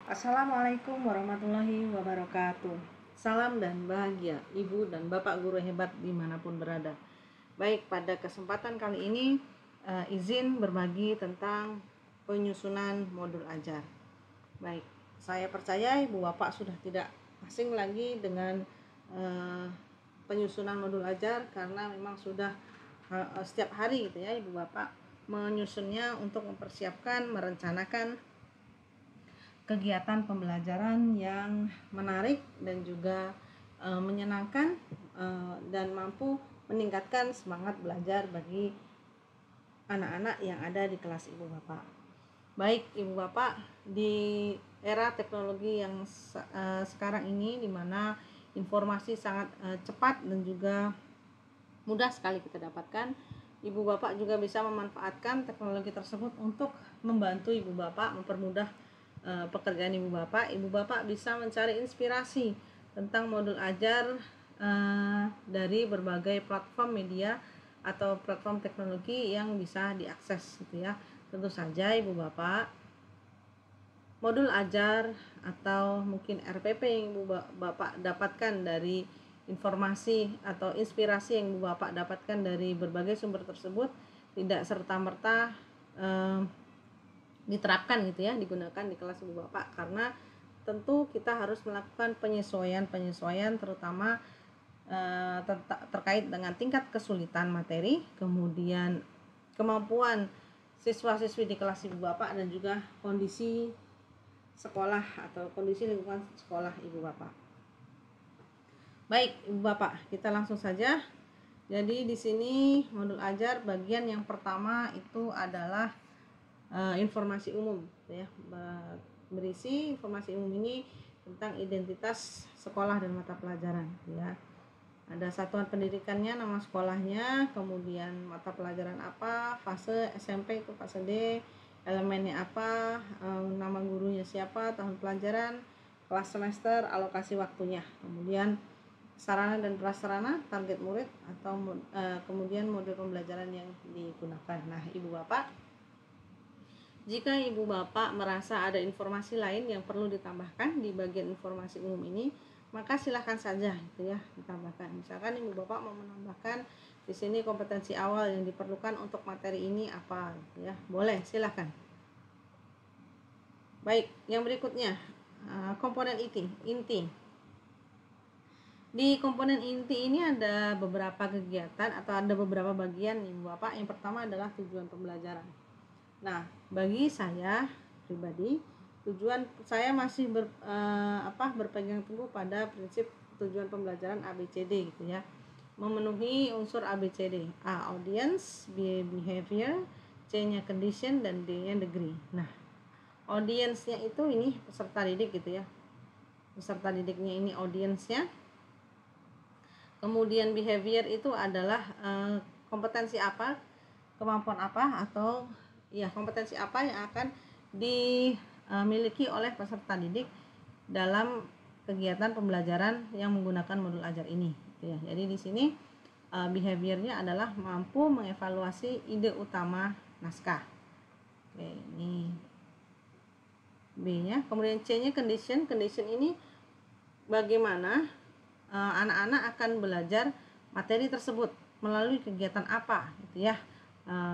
Assalamualaikum warahmatullahi wabarakatuh. Salam dan bahagia Ibu dan Bapak guru hebat dimanapun berada. Baik, pada kesempatan kali ini izin berbagi tentang penyusunan modul ajar. Baik, saya percaya Ibu Bapak sudah tidak asing lagi dengan penyusunan modul ajar, karena memang sudah setiap hari gitu ya Ibu Bapak menyusunnya untuk mempersiapkan, merencanakan kegiatan pembelajaran yang menarik dan juga menyenangkan dan mampu meningkatkan semangat belajar bagi anak-anak yang ada di kelas Ibu Bapak. Baik Ibu Bapak, di era teknologi yang sekarang ini, di mana informasi sangat cepat dan juga mudah sekali kita dapatkan, Ibu Bapak juga bisa memanfaatkan teknologi tersebut untuk membantu Ibu Bapak, mempermudah pekerjaan Ibu Bapak. Ibu Bapak bisa mencari inspirasi tentang modul ajar dari berbagai platform media atau platform teknologi yang bisa diakses gitu ya. Tentu saja Ibu Bapak, modul ajar atau mungkin RPP yang Ibu Bapak dapatkan dari informasi atau inspirasi yang Ibu Bapak dapatkan dari berbagai sumber tersebut tidak serta-merta diterapkan gitu ya, digunakan di kelas Ibu Bapak, karena tentu kita harus melakukan penyesuaian terutama terkait dengan tingkat kesulitan materi, kemudian kemampuan siswa-siswi di kelas Ibu Bapak, dan juga kondisi sekolah atau kondisi lingkungan sekolah Ibu Bapak. Baik Ibu Bapak, kita langsung saja. Jadi di sini modul ajar bagian yang pertama itu adalah informasi umum ya, berisi informasi umum ini tentang identitas sekolah dan mata pelajaran ya. Ada satuan pendidikannya, nama sekolahnya, kemudian mata pelajaran apa, fase SMP itu fase D, elemennya apa, nama gurunya siapa, tahun pelajaran, kelas semester, alokasi waktunya, kemudian sarana dan prasarana, target murid, atau kemudian model pembelajaran yang digunakan. Nah Ibu Bapak, jika Ibu Bapak merasa ada informasi lain yang perlu ditambahkan di bagian informasi umum ini, maka silahkan saja gitu ya ditambahkan. Misalkan Ibu Bapak mau menambahkan di sini kompetensi awal yang diperlukan untuk materi ini apa gitu ya, boleh, silahkan. Baik, yang berikutnya komponen inti. Di komponen inti ini ada beberapa kegiatan atau ada beberapa bagian Ibu Bapak. Yang pertama adalah tujuan pembelajaran. Nah, bagi saya pribadi, tujuan saya masih berpegang teguh pada prinsip tujuan pembelajaran ABCD gitu ya. Memenuhi unsur ABCD. A, audience, B, behavior, C-nya condition, dan D-nya degree. Nah, audience-nya itu ini peserta didik gitu ya. Peserta didiknya ini audience-nya. Kemudian behavior itu adalah kompetensi apa, kemampuan apa, atau ya kompetensi apa yang akan dimiliki oleh peserta didik dalam kegiatan pembelajaran yang menggunakan modul ajar ini gitu ya. Jadi di sini behaviornya adalah mampu mengevaluasi ide utama naskah. Oke, ini B-nya. Kemudian C-nya condition ini bagaimana anak-anak akan belajar materi tersebut melalui kegiatan apa gitu ya.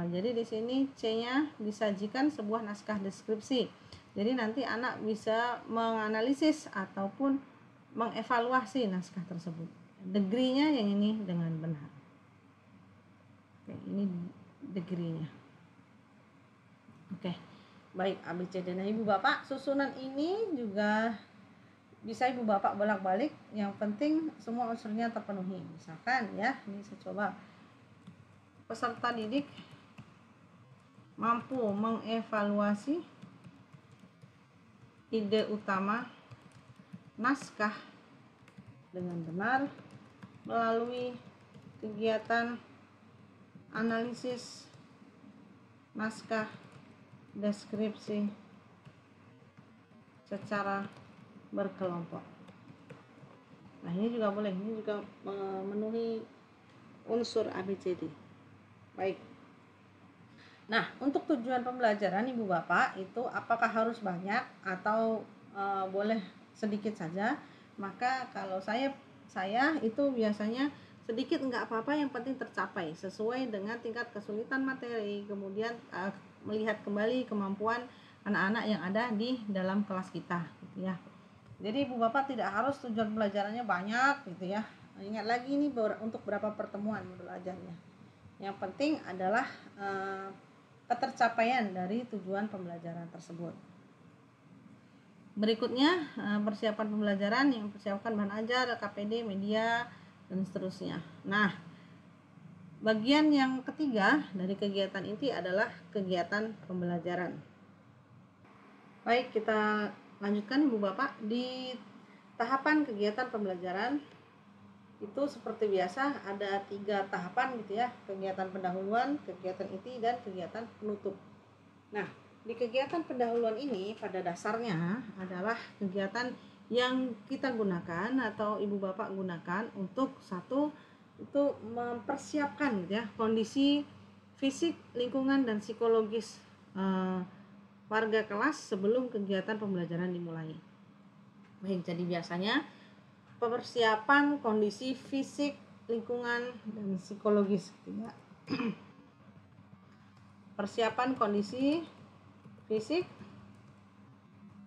Jadi di sini C-nya disajikan sebuah naskah deskripsi. Jadi nanti anak bisa menganalisis ataupun mengevaluasi naskah tersebut. Degree-nya yang ini dengan benar. Oke, ini degree-nya. Oke. Baik, ABCD. Nah, Ibu Bapak, susunan ini juga bisa Ibu Bapak bolak-balik, yang penting semua unsurnya terpenuhi. Misalkan ya, ini saya coba. Peserta didik mampu mengevaluasi ide utama naskah dengan benar melalui kegiatan analisis naskah deskripsi secara berkelompok. Nah, ini juga boleh, ini juga memenuhi unsur ABCD. Baik. Nah, untuk tujuan pembelajaran Ibu Bapak itu apakah harus banyak atau boleh sedikit saja. Maka kalau saya itu biasanya sedikit nggak apa-apa, yang penting tercapai sesuai dengan tingkat kesulitan materi, kemudian melihat kembali kemampuan anak-anak yang ada di dalam kelas kita gitu ya. Jadi ibu bapak tidak harus tujuan pelajarannya banyak gitu ya. Ingat lagi ini untuk berapa pertemuan modul ajarnya. Yang penting adalah ketercapaian dari tujuan pembelajaran tersebut. Berikutnya persiapan pembelajaran, yang persiapkan bahan ajar, KPD, media, dan seterusnya. Nah, bagian yang ketiga dari kegiatan inti adalah kegiatan pembelajaran. Baik, kita lanjutkan ibu bapak. Di tahapan kegiatan pembelajaran itu seperti biasa ada 3 tahapan gitu ya: kegiatan pendahuluan, kegiatan inti, dan kegiatan penutup. Nah, di kegiatan pendahuluan ini pada dasarnya adalah kegiatan yang kita gunakan atau ibu bapak gunakan untuk satu itu mempersiapkan ya kondisi fisik, lingkungan, dan psikologis warga kelas sebelum kegiatan pembelajaran dimulai. Baik, jadi biasanya persiapan kondisi fisik, lingkungan, dan psikologis ya. Persiapan kondisi fisik,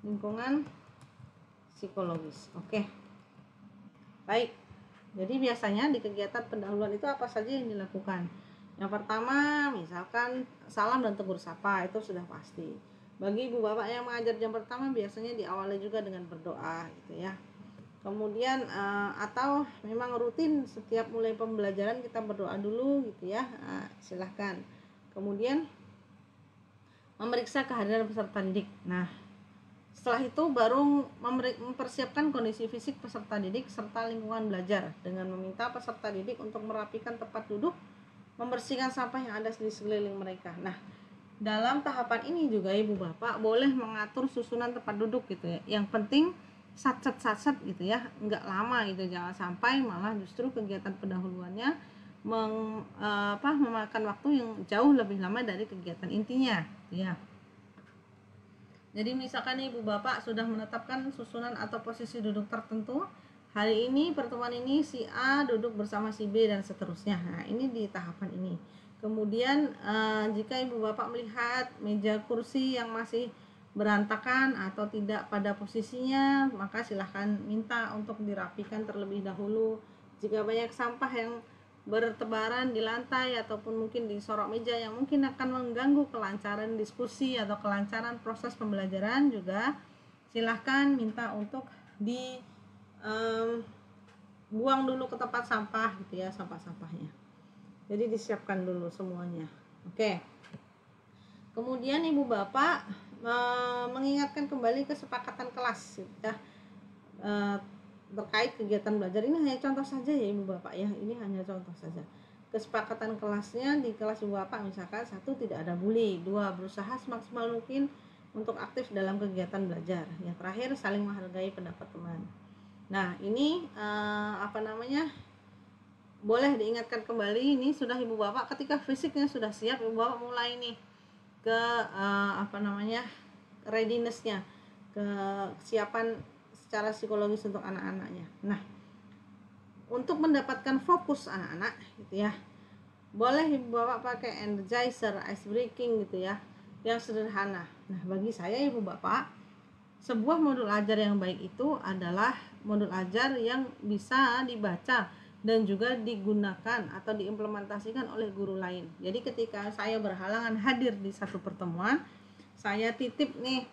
lingkungan, psikologis. Oke. Baik. Jadi biasanya di kegiatan pendahuluan itu apa saja yang dilakukan? Yang pertama, misalkan salam dan tegur sapa, itu sudah pasti. Bagi ibu bapak yang mengajar jam pertama biasanya diawali juga dengan berdoa gitu ya. Kemudian atau memang rutin setiap mulai pembelajaran kita berdoa dulu gitu ya. Silahkan. Kemudian memeriksa kehadiran peserta didik. Nah, setelah itu baru mempersiapkan kondisi fisik peserta didik serta lingkungan belajar dengan meminta peserta didik untuk merapikan tempat duduk, membersihkan sampah yang ada di sekeliling mereka. Nah, dalam tahapan ini juga ibu bapak boleh mengatur susunan tempat duduk gitu ya. Yang penting satset gitu ya, nggak lama gitu, jangan sampai malah justru kegiatan pendahuluannya memakan waktu yang jauh lebih lama dari kegiatan intinya ya. Jadi misalkan ibu bapak sudah menetapkan susunan atau posisi duduk tertentu, hari ini pertemuan ini si A duduk bersama si B dan seterusnya. Nah, ini di tahapan ini. Kemudian jika ibu bapak melihat meja kursi yang masih berantakan atau tidak pada posisinya, maka silahkan minta untuk dirapikan terlebih dahulu. Jika banyak sampah yang bertebaran di lantai ataupun mungkin di sorok meja yang mungkin akan mengganggu kelancaran diskusi atau kelancaran proses pembelajaran, juga silahkan minta untuk buang dulu ke tempat sampah gitu ya, sampah-sampahnya. Jadi disiapkan dulu semuanya. Oke. Kemudian ibu bapak mengingatkan kembali kesepakatan kelas ya, terkait kegiatan belajar. Ini hanya contoh saja ya ibu bapak ya, ini hanya contoh saja. Kesepakatan kelasnya di kelas ibu bapak misalkan 1, tidak ada bully, 2, berusaha semaksimal mungkin untuk aktif dalam kegiatan belajar. Yang terakhir, saling menghargai pendapat teman. Nah, ini boleh diingatkan kembali. Ini sudah ibu bapak ketika fisiknya sudah siap, ibu bapak mulai nih ke readiness-nya, kesiapan secara psikologis untuk anak-anaknya. Nah, untuk mendapatkan fokus anak-anak gitu ya, boleh ibu bapak pakai energizer, ice breaking gitu ya, yang sederhana. Nah, bagi saya ibu bapak, sebuah modul ajar yang baik itu adalah modul ajar yang bisa dibaca dan juga digunakan atau diimplementasikan oleh guru lain. Jadi ketika saya berhalangan hadir di satu pertemuan, saya titip nih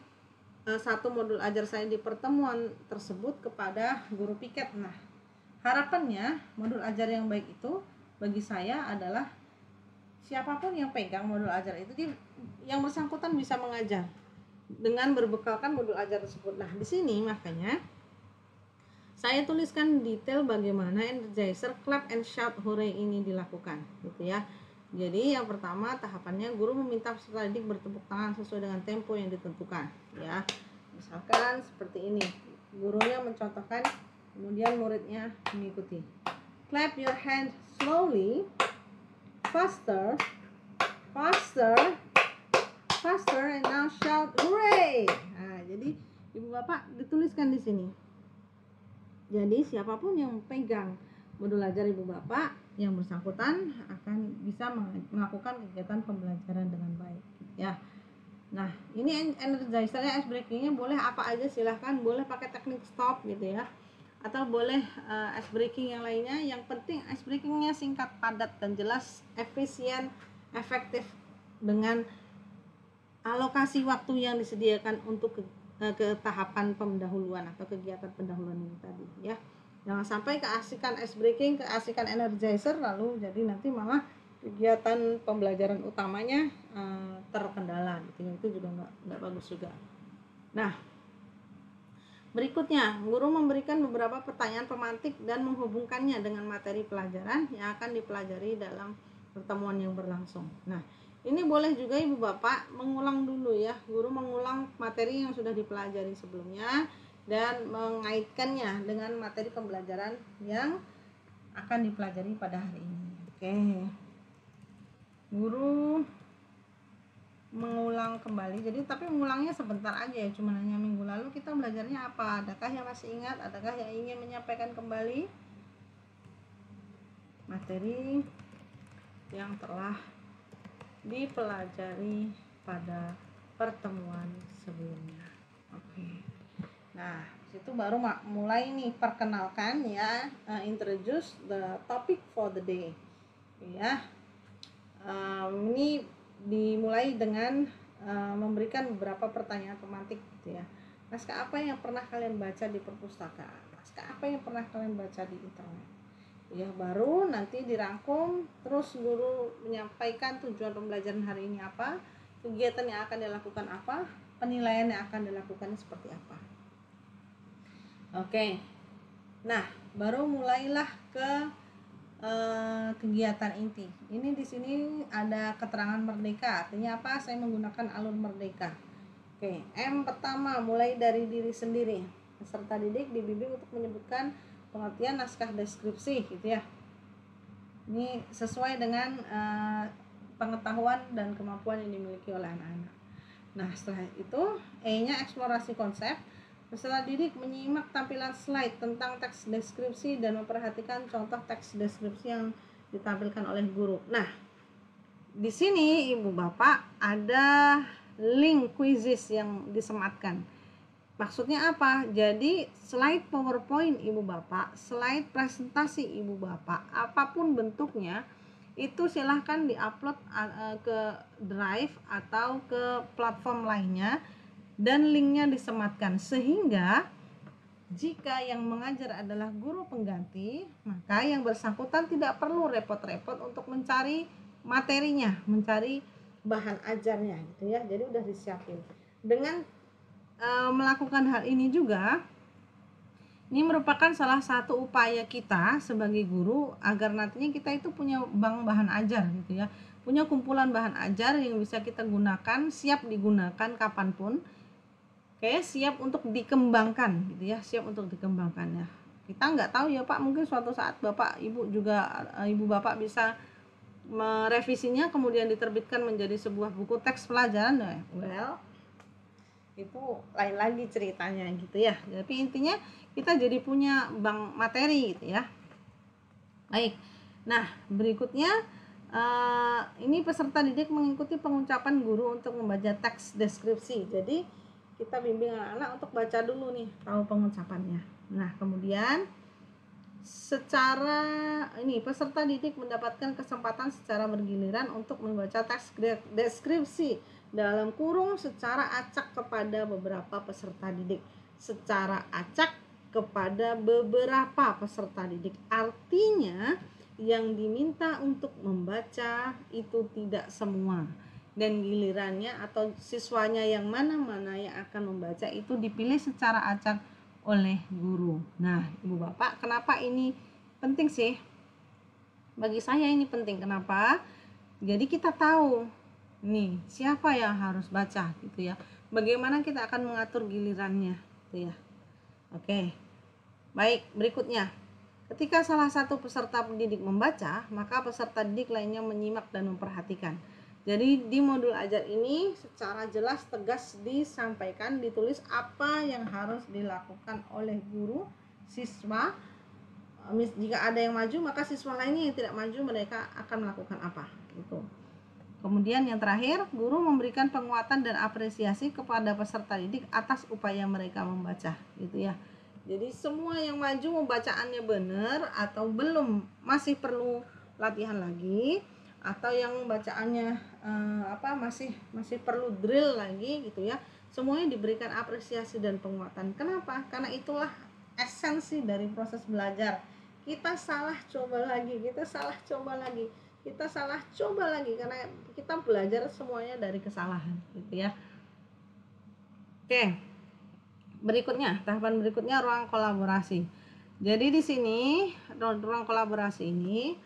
satu modul ajar saya di pertemuan tersebut kepada guru piket. Nah, harapannya modul ajar yang baik itu bagi saya adalah siapapun yang pegang modul ajar itu, yang bersangkutan bisa mengajar dengan berbekalkan modul ajar tersebut. Nah, di sini makanya saya tuliskan detail bagaimana energizer, clap and shout hooray ini dilakukan gitu ya. Jadi yang pertama tahapannya, guru meminta peserta didik bertepuk tangan sesuai dengan tempo yang ditentukan ya. Misalkan seperti ini, gurunya mencontohkan, kemudian muridnya mengikuti. Clap your hand slowly, faster, and now shout hooray. Nah, jadi Ibu Bapak dituliskan di sini. Jadi siapapun yang pegang modul ajar Ibu Bapak yang bersangkutan akan bisa melakukan kegiatan pembelajaran dengan baik ya. Nah, ini energizernya, ice breakingnya boleh apa aja silahkan, boleh pakai teknik stop gitu ya, atau boleh ice breaking yang lainnya. Yang penting ice breakingnya singkat, padat, dan jelas, efisien, efektif, dengan alokasi waktu yang disediakan untuk ke tahapan pendahuluan atau kegiatan pendahuluan ini tadi ya. Jangan sampai keasikan ice breaking, keasikan energizer, lalu jadi nanti malah kegiatan pembelajaran utamanya terkendala gitu. Itu juga nggak bagus juga. Nah, berikutnya guru memberikan beberapa pertanyaan pemantik dan menghubungkannya dengan materi pelajaran yang akan dipelajari dalam pertemuan yang berlangsung. Nah, ini boleh juga Ibu Bapak mengulang dulu ya, guru mengulang materi yang sudah dipelajari sebelumnya dan mengaitkannya dengan materi pembelajaran yang akan dipelajari pada hari ini. Oke. Guru mengulang kembali, jadi tapi mengulangnya sebentar aja ya, cuma hanya minggu lalu kita belajarnya apa, adakah yang masih ingat, adakah yang ingin menyampaikan kembali materi yang telah dipelajari pada pertemuan sebelumnya. Oke. Nah, situ baru mulai nih perkenalkan ya, introduce the topic for the day. Ya. Ini dimulai dengan memberikan beberapa pertanyaan pemantik gitu ya. Naskah apa yang pernah kalian baca di perpustakaan? Naskah apa yang pernah kalian baca di internet? Ya, baru nanti dirangkum, terus guru menyampaikan tujuan pembelajaran hari ini apa, kegiatan yang akan dilakukan apa, penilaian yang akan dilakukan seperti apa. Oke. Nah, baru mulailah ke kegiatan inti. Ini di sini ada keterangan merdeka. Artinya apa? Saya menggunakan alur merdeka. Oke, M pertama, mulai dari diri sendiri. Peserta didik dibimbing untuk menyebutkan pengertian naskah deskripsi gitu ya. Ini sesuai dengan pengetahuan dan kemampuan yang dimiliki oleh anak-anak. Nah, setelah itu E-nya eksplorasi konsep. Peserta didik menyimak tampilan slide tentang teks deskripsi dan memperhatikan contoh teks deskripsi yang ditampilkan oleh guru. Nah, di sini Ibu Bapak ada link quizzes yang disematkan. Maksudnya apa? Jadi slide PowerPoint Ibu Bapak, slide presentasi Ibu Bapak, apapun bentuknya, itu silahkan diupload ke Drive atau ke platform lainnya dan linknya disematkan, sehingga jika yang mengajar adalah guru pengganti, maka yang bersangkutan tidak perlu repot-repot untuk mencari materinya, mencari bahan ajarnya gitu ya. Jadi udah disiapin. Dengan melakukan hal ini juga, ini merupakan salah satu upaya kita sebagai guru agar nantinya kita itu punya bank bahan ajar gitu ya, punya kumpulan bahan ajar yang bisa kita gunakan, siap digunakan kapanpun. Oke, siap untuk dikembangkan gitu ya, siap untuk dikembangkan ya. Kita nggak tahu ya Pak, mungkin suatu saat Bapak Ibu juga Ibu Bapak bisa merevisinya kemudian diterbitkan menjadi sebuah buku teks pelajaran ya. Well, itu lain lagi ceritanya gitu ya. Tapi intinya kita jadi punya bank materi gitu ya. Baik. Nah, berikutnya ini peserta didik mengikuti pengucapan guru untuk membaca teks deskripsi. Jadi kita bimbing anak-anak untuk baca dulu nih, tahu pengucapannya. Nah, kemudian secara ini peserta didik mendapatkan kesempatan secara bergiliran untuk membaca teks deskripsi dalam kurung secara acak kepada beberapa peserta didik. Secara acak kepada beberapa peserta didik. Artinya yang diminta untuk membaca itu tidak semua. Dan gilirannya atau siswanya yang mana-mana yang akan membaca itu dipilih secara acak oleh guru. Nah, Ibu Bapak, kenapa ini penting sih? Bagi saya ini penting. Kenapa? Jadi kita tahu nih siapa yang harus baca gitu ya. Bagaimana kita akan mengatur gilirannya gitu ya. Oke. Baik, berikutnya. Ketika salah satu peserta didik membaca, maka peserta didik lainnya menyimak dan memperhatikan. Jadi di modul ajar ini secara jelas tegas disampaikan, ditulis apa yang harus dilakukan oleh guru, siswa. Jika ada yang maju maka siswa lainnya yang tidak maju mereka akan melakukan apa gitu. Kemudian yang terakhir, guru memberikan penguatan dan apresiasi kepada peserta didik atas upaya mereka membaca gitu ya. Jadi semua yang maju membacaannya benar atau belum masih perlu latihan lagi, atau yang bacaannya masih perlu drill lagi gitu ya, semuanya diberikan apresiasi dan penguatan. Kenapa? Karena itulah esensi dari proses belajar. Kita salah coba lagi, kita salah coba lagi, kita salah coba lagi, karena kita belajar semuanya dari kesalahan gitu ya. Oke, berikutnya, tahapan berikutnya ruang kolaborasi. Jadi di sini ruang kolaborasi ini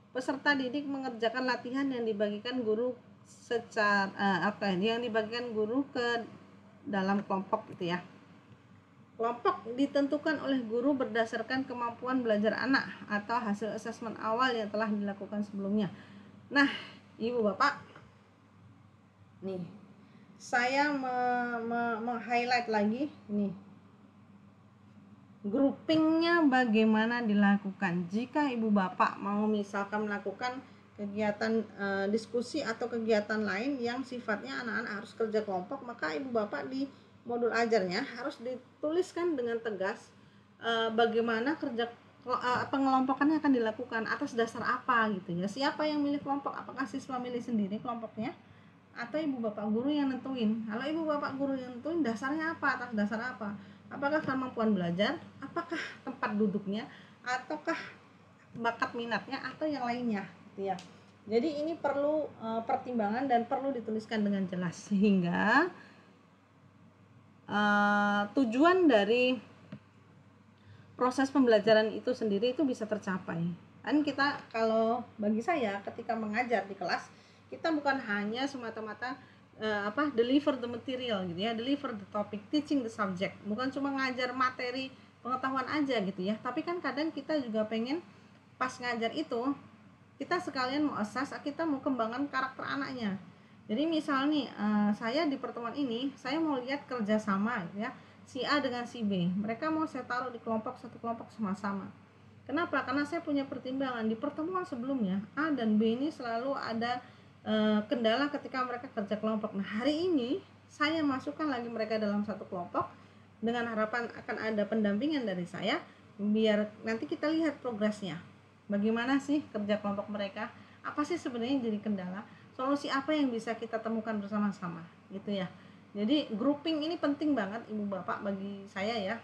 peserta didik mengerjakan latihan yang dibagikan guru yang dibagikan guru ke dalam kelompok gitu ya. Kelompok ditentukan oleh guru berdasarkan kemampuan belajar anak atau hasil asesmen awal yang telah dilakukan sebelumnya. Nah, Ibu Bapak, nih saya meng-highlight lagi nih, groupingnya bagaimana dilakukan. Jika Ibu Bapak mau misalkan melakukan kegiatan diskusi atau kegiatan lain yang sifatnya anak-anak harus kerja kelompok, maka Ibu Bapak di modul ajarnya harus dituliskan dengan tegas bagaimana kerja pengelompokannya akan dilakukan, atas dasar apa gitu ya. Siapa yang milih kelompok? Apakah siswa milih sendiri kelompoknya atau Ibu Bapak guru yang nentuin? Kalau Ibu Bapak guru yang nentuin, dasarnya apa? Atas dasar apa? Apakah kemampuan belajar, apakah tempat duduknya, ataukah bakat minatnya, atau yang lainnya gitu ya. Jadi ini perlu pertimbangan dan perlu dituliskan dengan jelas sehingga tujuan dari proses pembelajaran itu sendiri itu bisa tercapai. Dan kita, kalau bagi saya ketika mengajar di kelas, kita bukan hanya semata-mata deliver the material gitu ya, deliver the topic, teaching the subject, bukan cuma ngajar materi pengetahuan aja gitu ya, tapi kan kadang kita juga pengen pas ngajar itu kita sekalian mau assess, kita mau kembangkan karakter anaknya. Jadi misal nih saya di pertemuan ini saya mau lihat kerjasama gitu ya, si A dengan si B, mereka mau saya taruh di satu kelompok sama-sama. Kenapa? Karena saya punya pertimbangan di pertemuan sebelumnya A dan B ini selalu ada kendala ketika mereka kerja kelompok. Nah, hari ini saya masukkan lagi mereka dalam satu kelompok dengan harapan akan ada pendampingan dari saya, biar nanti kita lihat progresnya. Bagaimana sih kerja kelompok mereka? Apa sih sebenarnya jadi kendala? Solusi apa yang bisa kita temukan bersama-sama gitu ya. Jadi grouping ini penting banget Ibu Bapak bagi saya ya.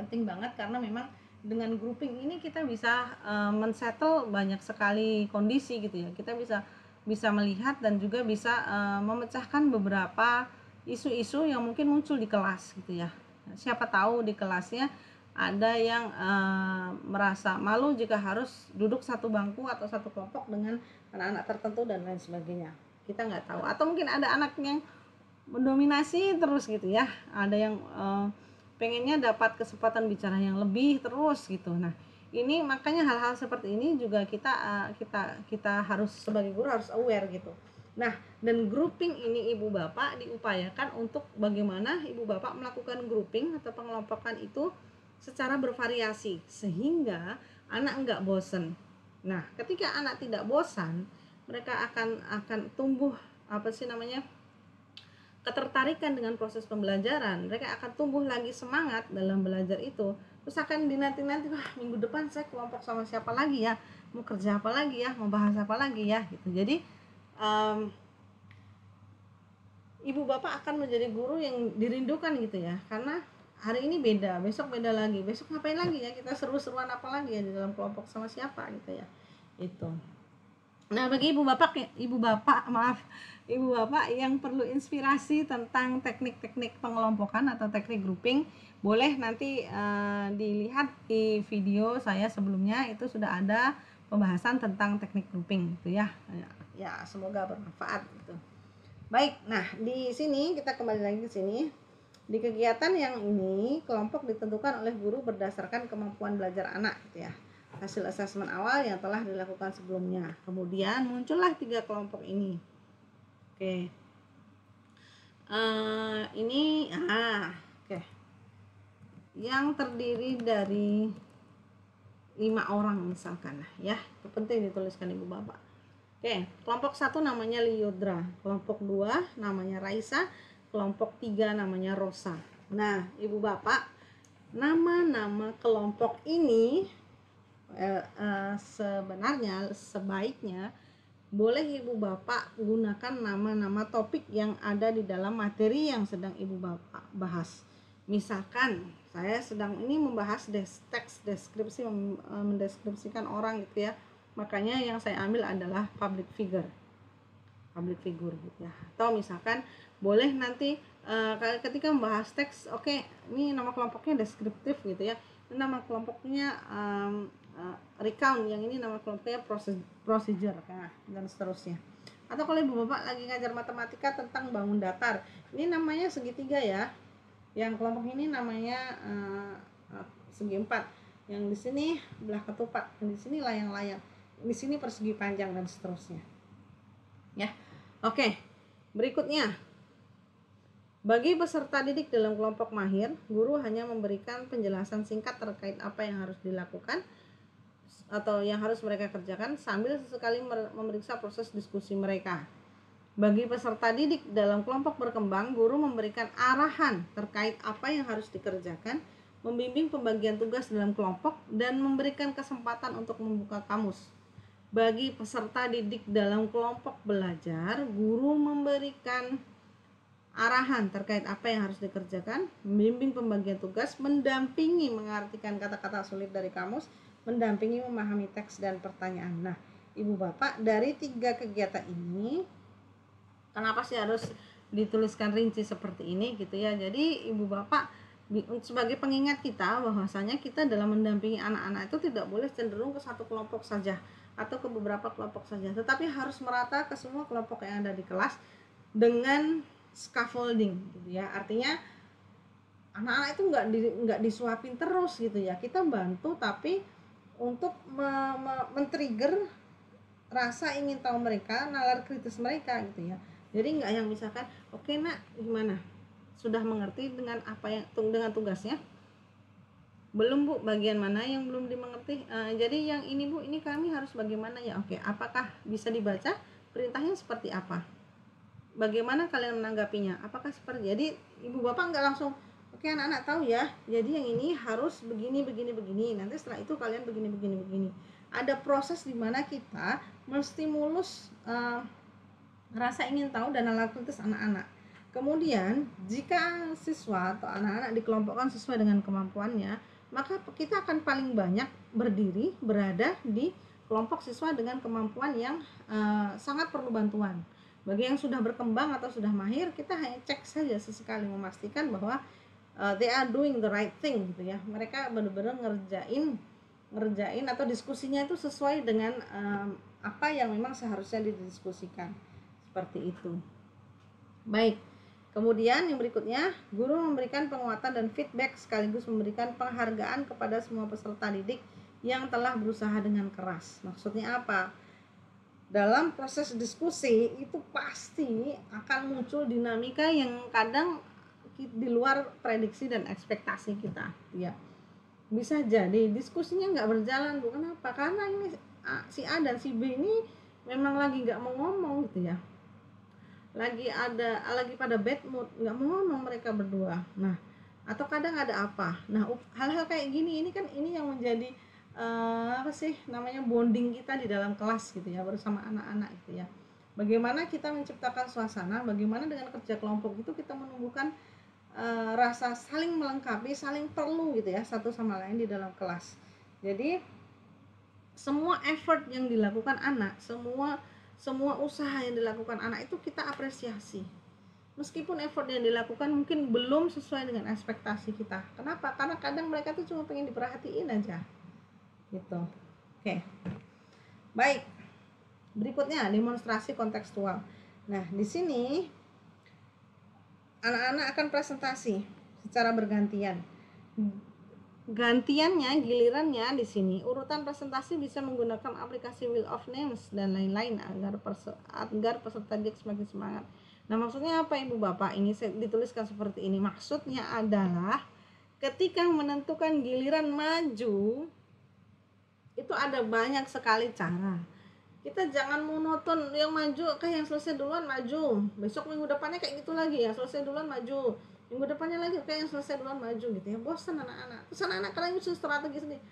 Penting banget karena memang dengan grouping ini kita bisa men-settle banyak sekali kondisi gitu ya. Kita bisa melihat dan juga bisa memecahkan beberapa isu-isu yang mungkin muncul di kelas gitu ya. Siapa tahu di kelasnya ada yang merasa malu jika harus duduk satu bangku atau satu kelompok dengan anak-anak tertentu dan lain sebagainya. Kita nggak tahu. Atau mungkin ada anak yang mendominasi terus gitu ya. Ada yang pengennya dapat kesempatan bicara yang lebih terus gitu. Nah, ini makanya hal-hal seperti ini juga kita harus sebagai guru harus aware gitu. Nah, dan grouping ini Ibu Bapak diupayakan untuk bagaimana Ibu Bapak melakukan grouping atau pengelompokan itu secara bervariasi sehingga anak enggak bosan. Nah, ketika anak tidak bosan, mereka akan tumbuh ketertarikan dengan proses pembelajaran. Mereka akan tumbuh lagi semangat dalam belajar itu. Terus akan dinanti-nanti, wah minggu depan saya kelompok sama siapa lagi ya, mau kerja apa lagi ya, mau bahas apa lagi ya gitu. Jadi Ibu Bapak akan menjadi guru yang dirindukan gitu ya, karena hari ini beda, besok beda lagi, besok ngapain lagi ya, kita seru-seruan apa lagi ya di dalam kelompok sama siapa gitu ya. Itu. Nah, bagi Ibu Bapak yang perlu inspirasi tentang teknik-teknik pengelompokan atau teknik grouping, boleh nanti dilihat di video saya sebelumnya, itu sudah ada pembahasan tentang teknik grouping gitu ya. Ya, semoga bermanfaat gitu. Baik, nah di sini kita kembali lagi ke sini. Di kegiatan yang ini, kelompok ditentukan oleh guru berdasarkan kemampuan belajar anak gitu ya. Hasil asesmen awal yang telah dilakukan sebelumnya. Kemudian muncullah 3 kelompok ini. Oke. Ini oke. Yang terdiri dari 5 orang misalkan ya. Itu penting dituliskan Ibu Bapak. Oke, kelompok 1 namanya Liodra, kelompok 2 namanya Raisa, kelompok 3 namanya Rosa. Nah, Ibu Bapak, nama-nama kelompok ini sebenarnya sebaiknya boleh Ibu Bapak gunakan nama-nama topik yang ada di dalam materi yang sedang Ibu Bapak bahas. Misalkan saya sedang ini membahas teks deskripsi, mendeskripsikan orang gitu ya. Makanya yang saya ambil adalah public figure gitu ya. Atau misalkan boleh nanti ketika membahas teks, oke, ini nama kelompoknya deskriptif gitu ya. Ini nama kelompoknya recount, yang ini nama kelompoknya procedure dan seterusnya. Atau kalau Ibu Bapak lagi ngajar matematika tentang bangun datar, ini namanya segitiga ya. Yang kelompok ini namanya segi 4. Yang di sini belah ketupat, yang di sini layang-layang, di sini persegi panjang dan seterusnya. Ya. Oke. Berikutnya, bagi peserta didik dalam kelompok mahir, guru hanya memberikan penjelasan singkat terkait apa yang harus dilakukan atau yang harus mereka kerjakan sambil sesekali memeriksa proses diskusi mereka. Bagi peserta didik dalam kelompok berkembang, guru memberikan arahan terkait apa yang harus dikerjakan, membimbing pembagian tugas dalam kelompok, dan memberikan kesempatan untuk membuka kamus. Bagi peserta didik dalam kelompok belajar, guru memberikan arahan terkait apa yang harus dikerjakan, membimbing pembagian tugas, mendampingi mengartikan kata-kata sulit dari kamus, mendampingi memahami teks dan pertanyaan. Nah, Ibu Bapak, dari 3 kegiatan ini kenapa sih harus dituliskan rinci seperti ini gitu ya. Jadi Ibu Bapak sebagai pengingat kita bahwasanya kita dalam mendampingi anak-anak itu tidak boleh cenderung ke satu kelompok saja atau ke beberapa kelompok saja, tetapi harus merata ke semua kelompok yang ada di kelas dengan scaffolding gitu ya. Artinya anak-anak itu nggak disuapin terus gitu ya. Kita bantu tapi untuk men-trigger rasa ingin tahu mereka, nalar kritis mereka gitu ya. Jadi nggak yang misalkan, oke nak, gimana? Sudah mengerti dengan apa yang dengan tugasnya? Belum Bu, bagian mana yang belum dimengerti? Jadi yang ini Bu, ini kami harus bagaimana ya? Oke, apakah bisa dibaca? Perintahnya seperti apa? Bagaimana kalian menanggapinya? Apakah seperti, jadi Ibu Bapak nggak langsung, oke anak-anak tahu ya, jadi yang ini harus begini, nanti setelah itu kalian begini. Ada proses di mana kita menstimulus rasa ingin tahu dan nalar kritis anak-anak. Kemudian jika siswa atau anak-anak dikelompokkan sesuai dengan kemampuannya, maka kita akan paling banyak berdiri berada di kelompok siswa dengan kemampuan yang sangat perlu bantuan. Bagi yang sudah berkembang atau sudah mahir, kita hanya cek saja sesekali memastikan bahwa they are doing the right thing gitu ya. Mereka benar-benar ngerjain atau diskusinya itu sesuai dengan apa yang memang seharusnya didiskusikan. Seperti itu. Baik. Kemudian yang berikutnya, guru memberikan penguatan dan feedback sekaligus memberikan penghargaan kepada semua peserta didik yang telah berusaha dengan keras. Maksudnya apa? Dalam proses diskusi itu pasti akan muncul dinamika yang kadang di luar prediksi dan ekspektasi kita, ya. Bisa jadi diskusinya nggak berjalan, bukan apa? Karena ini si A dan si B ini memang lagi nggak mau ngomong gitu ya. Lagi pada bad mood, nggak mau ngomong mereka berdua. Nah, atau kadang ada apa? Nah, hal-hal kayak gini ini kan ini yang menjadi apa sih namanya bonding kita di dalam kelas gitu ya, bersama anak-anak gitu ya. Bagaimana kita menciptakan suasana, bagaimana dengan kerja kelompok itu kita menumbuhkan rasa saling melengkapi, saling perlu gitu ya satu sama lain di dalam kelas. Jadi semua effort yang dilakukan anak, semua usaha yang dilakukan anak itu kita apresiasi. Meskipun effort yang dilakukan mungkin belum sesuai dengan ekspektasi kita. Kenapa? Karena kadang mereka tuh cuma pengen diperhatiin aja. Gitu. Oke. Baik. Berikutnya demonstrasi kontekstual. Nah, di sini anak-anak akan presentasi secara bergantian. Gantiannya, gilirannya di sini urutan presentasi bisa menggunakan aplikasi Wheel of Names dan lain-lain agar peserta didik semakin semangat. Nah, maksudnya apa Ibu Bapak? Ini dituliskan seperti ini. Maksudnya adalah ketika menentukan giliran maju itu ada banyak sekali cara. Kita jangan monoton, yang maju kayak yang selesai duluan maju, besok minggu depannya kayak gitu lagi, yang selesai duluan maju, minggu depannya lagi kayak yang selesai duluan maju gitu ya. Bosan anak-anak. Terus anak-anak kalian bisa strategi sendiri.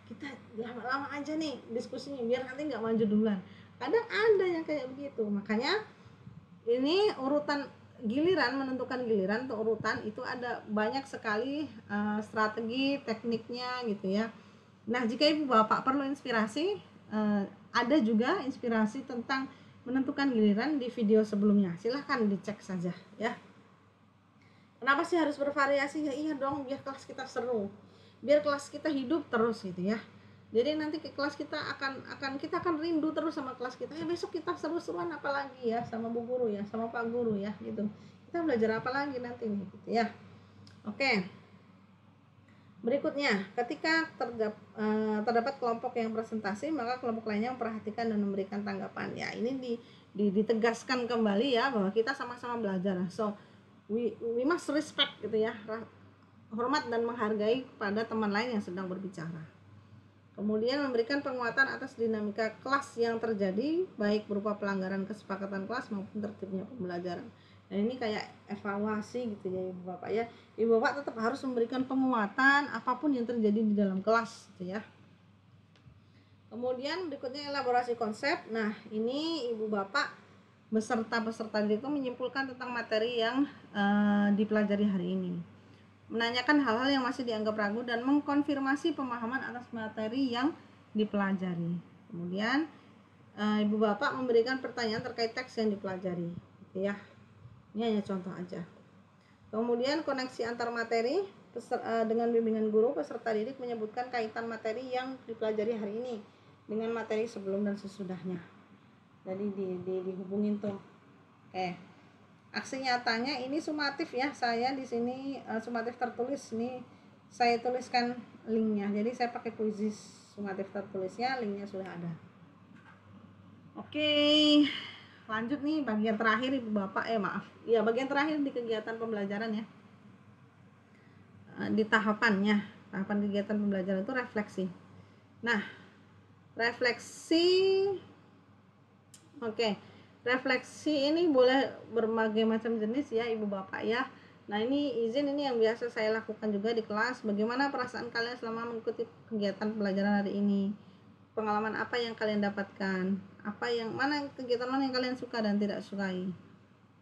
Kita lama-lama aja nih diskusinya biar nanti nggak maju duluan. Kadang ada yang kayak begitu. Makanya ini urutan giliran, menentukan giliran atau urutan itu ada banyak sekali strategi tekniknya gitu ya. Nah, jika Ibu Bapak perlu inspirasi, ada juga inspirasi tentang menentukan giliran di video sebelumnya. Silahkan dicek saja ya. Kenapa sih harus bervariasi? Ya iya dong, biar kelas kita seru, biar kelas kita hidup terus gitu ya. Jadi nanti ke kelas kita kita akan rindu terus sama kelas kita. Ya besok kita seru-seruan apa lagi ya sama Bu Guru ya, sama Pak Guru ya gitu. Kita belajar apa lagi nanti nih gitu ya. Oke. Berikutnya, ketika terdapat kelompok yang presentasi, maka kelompok lainnya memperhatikan dan memberikan tanggapan. Ya, ini ditegaskan kembali ya bahwa kita sama-sama belajar. So, we must respect gitu ya, hormat dan menghargai kepada teman lain yang sedang berbicara. Kemudian memberikan penguatan atas dinamika kelas yang terjadi, baik berupa pelanggaran kesepakatan kelas maupun tertibnya pembelajaran. Dan ini kayak evaluasi gitu ya Ibu Bapak ya. Ibu Bapak tetap harus memberikan penguatan apapun yang terjadi di dalam kelas gitu ya. Kemudian berikutnya elaborasi konsep. Nah, ini Ibu Bapak beserta peserta didik itu menyimpulkan tentang materi yang dipelajari hari ini. Menanyakan hal-hal yang masih dianggap ragu dan mengkonfirmasi pemahaman atas materi yang dipelajari. Kemudian Ibu Bapak memberikan pertanyaan terkait teks yang dipelajari gitu ya. Ini hanya contoh aja. Kemudian koneksi antar materi dengan bimbingan guru, peserta didik menyebutkan kaitan materi yang dipelajari hari ini dengan materi sebelum dan sesudahnya. Jadi dihubungin tuh. Oke. Aksi nyatanya ini sumatif ya. Saya di sini sumatif tertulis nih. Saya tuliskan linknya. Jadi saya pakai kuisis sumatif tertulisnya, linknya sudah ada. Oke. Lanjut nih bagian terakhir Ibu Bapak, bagian terakhir di kegiatan pembelajaran ya. Di tahapan kegiatan pembelajaran itu refleksi. Nah, refleksi refleksi ini boleh berbagai macam jenis ya Ibu Bapak ya. Nah, ini yang biasa saya lakukan juga di kelas. Bagaimana perasaan kalian selama mengikuti kegiatan pembelajaran hari ini? Pengalaman apa yang kalian dapatkan? Kegiatan mana yang kalian suka dan tidak sukai?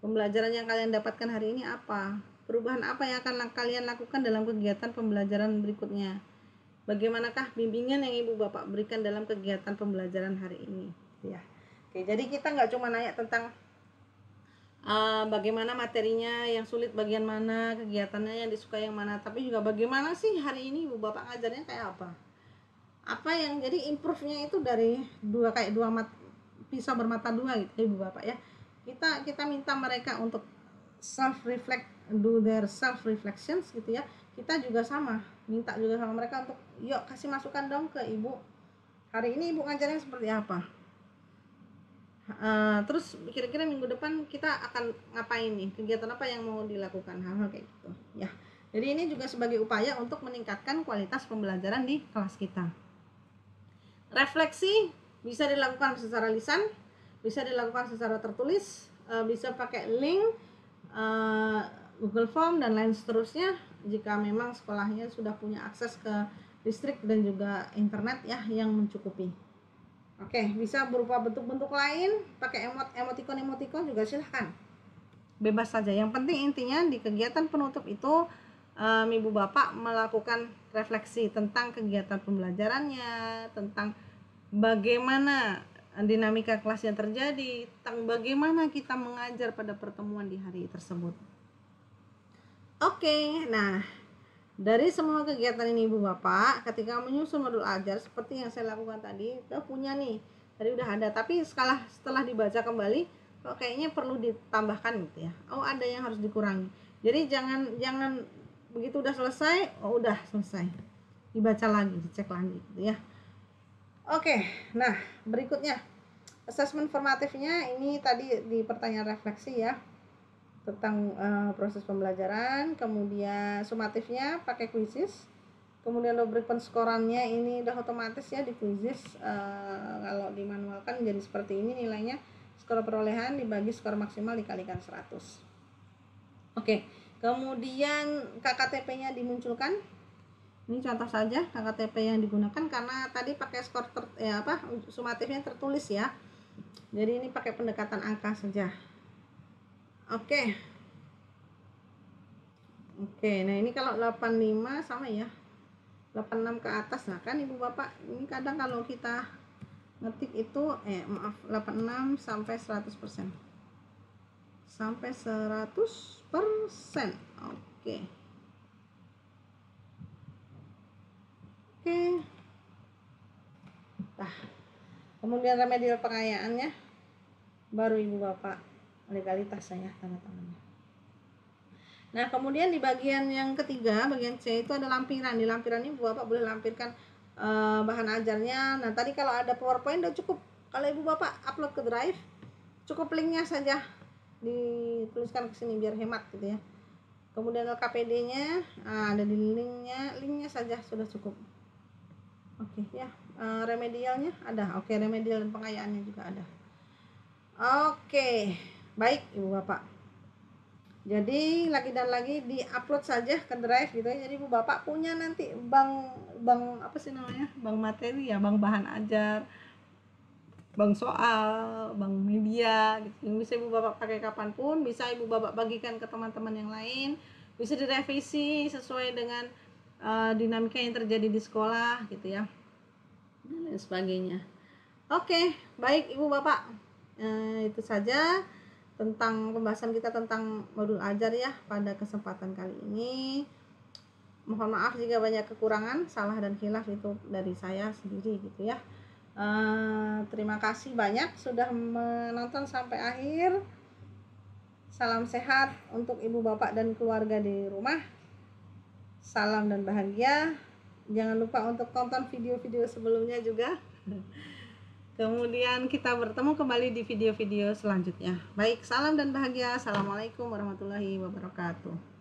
Pembelajaran yang kalian dapatkan hari ini apa? Perubahan apa yang akan kalian lakukan dalam kegiatan pembelajaran berikutnya? Bagaimanakah bimbingan yang Ibu Bapak berikan dalam kegiatan pembelajaran hari ini? Ya. Oke, jadi kita nggak cuma nanya tentang bagaimana materinya, yang sulit bagian mana, kegiatannya yang disukai yang mana, tapi juga bagaimana sih hari ini Ibu Bapak ngajarnya kayak apa? Apa yang jadi improve-nya itu dari dua pisau bermata dua gitu Ibu Bapak ya. Kita minta mereka untuk do their self reflections gitu ya. Kita juga minta juga sama mereka untuk yuk kasih masukan dong ke Ibu. Hari ini Ibu ngajarnya seperti apa? Terus kira-kira minggu depan kita akan ngapain nih? Kegiatan apa yang mau dilakukan? Hal-hal kayak gitu ya. Jadi ini juga sebagai upaya untuk meningkatkan kualitas pembelajaran di kelas kita. Refleksi bisa dilakukan secara lisan, bisa dilakukan secara tertulis, bisa pakai link, Google Form dan lain seterusnya jika memang sekolahnya sudah punya akses ke listrik dan juga internet ya yang mencukupi. Oke, bisa berupa bentuk-bentuk lain, pakai emoticon juga silahkan. Bebas saja. Yang penting intinya di kegiatan penutup itu Ibu Bapak melakukan refleksi tentang kegiatan pembelajarannya, tentang bagaimana dinamika kelas yang terjadi, tentang bagaimana kita mengajar pada pertemuan di hari tersebut. Oke, nah dari semua kegiatan ini Ibu Bapak, ketika menyusun modul ajar seperti yang saya lakukan tadi, kita punya nih, tadi udah ada, tapi setelah dibaca kembali, kok kayaknya perlu ditambahkan gitu ya. Ada yang harus dikurangi. Jadi jangan begitu udah selesai, udah selesai. dibaca lagi, dicek lagi gitu ya. Oke, nah berikutnya asesmen formatifnya ini tadi di pertanyaan refleksi ya tentang proses pembelajaran. Kemudian sumatifnya pakai quizzes. Kemudian rubrik penskorannya ini udah otomatis ya di quizzes. Kalau dimanualkan jadi seperti ini nilainya, skor perolehan dibagi skor maksimal dikalikan 100. Oke, kemudian KKTP-nya dimunculkan. Ini contoh saja KKTP yang digunakan karena tadi pakai skor sumatifnya tertulis ya. Jadi ini pakai pendekatan angka saja. Oke. Nah ini kalau 85 sama ya. 86 ke atas. Nah kan Ibu Bapak, ini kadang kalau kita ngetik itu 86 sampai 100%. Sampai 100%. Oke. Nah, kemudian remedial pengayaannya baru Ibu Bapak legalitasnya tanda tangannya. Nah, kemudian di bagian yang ketiga, bagian C itu ada lampiran. Di lampiran ini Ibu Bapak boleh lampirkan bahan ajarnya. Nah, tadi kalau ada PowerPoint udah cukup. Kalau Ibu Bapak upload ke Drive, cukup linknya saja dituliskan ke sini biar hemat gitu ya. Kemudian LKPD-nya ada di linknya saja sudah cukup. Oke ya, remedialnya ada. Oke, remedial dan pengayaannya juga ada. Oke, baik Ibu Bapak. Jadi lagi dan lagi di-upload saja ke Drive gitu ya. Jadi Ibu Bapak punya nanti bank apa sih namanya? Bank materi ya, bank bahan ajar, bank soal, bank media gitu. Yang bisa Ibu Bapak pakai kapanpun, bisa Ibu Bapak bagikan ke teman-teman yang lain, bisa direvisi sesuai dengan dinamika yang terjadi di sekolah gitu ya. Dan lain sebagainya. Oke, baik Ibu Bapak. Itu saja tentang pembahasan kita tentang modul ajar ya pada kesempatan kali ini. Mohon maaf jika banyak kekurangan, salah dan khilaf itu dari saya sendiri gitu ya. Terima kasih banyak sudah menonton sampai akhir. Salam sehat untuk Ibu Bapak dan keluarga di rumah. Salam dan bahagia. Jangan lupa untuk tonton video-video sebelumnya juga. Kemudian kita bertemu kembali di video-video selanjutnya. Baik, salam dan bahagia. Assalamualaikum warahmatullahi wabarakatuh.